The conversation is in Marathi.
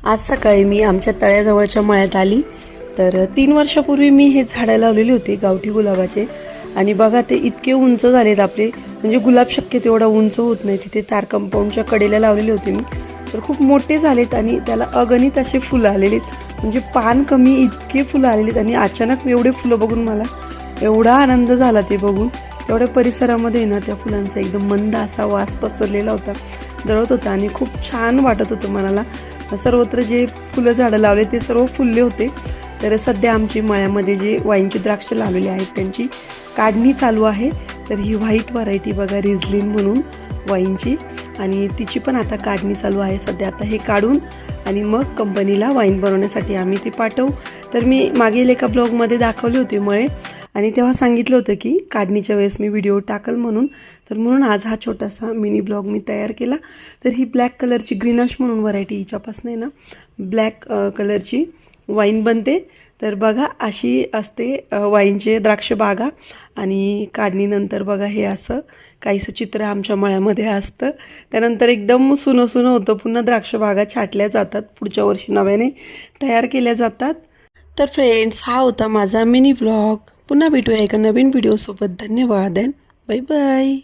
आज सकाळी मी आमच्या तळ्याजवळच्या मळ्यात आली तर 3 वर्षापूर्वी मी हे झाडं लावलेली होती गावठी गुलाबाचे आणि बघा ते इतके उंच झालेत आपले, म्हणजे गुलाब शक्य तेवढा उंच होत नाही. तिथे तार कंपाऊंडच्या कडेला लावलेले होते मी, तर खूप मोठे झालेत आणि त्याला अगणित असे फुलं आलेलीत, म्हणजे पान कमी इतके फुलं आलेलीत. आणि अचानक एवढे फुलं बघून मला एवढा आनंद झाला ते बघून. तेवढ्या परिसरामध्ये ना त्या फुलांचा एकदम मंद असा वास पसरलेला होता, दळत होता आणि खूप छान वाटत होतं मनाला. सर्वत्र जे फुलं झाडं लावले ते सर्व फुलले होते. तर सध्या आमची मळ्यामध्ये जे वाईनची द्राक्ष लावलेली आहेत त्यांची काढणी चालू आहे. तर ही व्हाईट व्हरायटी बघा, रिझलिन म्हणून वाईनची, आणि तिची पण आता काढणी चालू आहे सध्या. आता हे काढून आणि मग कंपनीला वाईन बनवण्यासाठी आम्ही ते पाठवू. तर मी मागील एका ब्लॉगमध्ये दाखवले होते मळे, आणि तेव्हा सांगितलं होतं की काढणीच्या वेळेस मी व्हिडिओ टाकल म्हणून. तर म्हणून आज हा छोटासा मिनी ब्लॉग मी तयार केला. तर ही ब्लॅक कलरची ग्रीनश म्हणून व्हरायटी, हिच्यापासून आहे ना ब्लॅक कलरची वाईन बनते. तर बघा अशी असते वाईनचे द्राक्ष बागा. आणि काढणीनंतर बघा हे असं काहीसं चित्र आमच्या मळ्यामध्ये असतं. त्यानंतर एकदम सुनं सुनं होतं, पुन्हा द्राक्ष बागा छाटल्या जातात, पुढच्या वर्षी नव्याने तयार केल्या जातात. तर फ्रेंड्स, हा होता माझा मिनी व्लॉग. पुन्हा भेटूया एका नवीन व्हिडिओसोबत. धन्यवाद. Bye bye.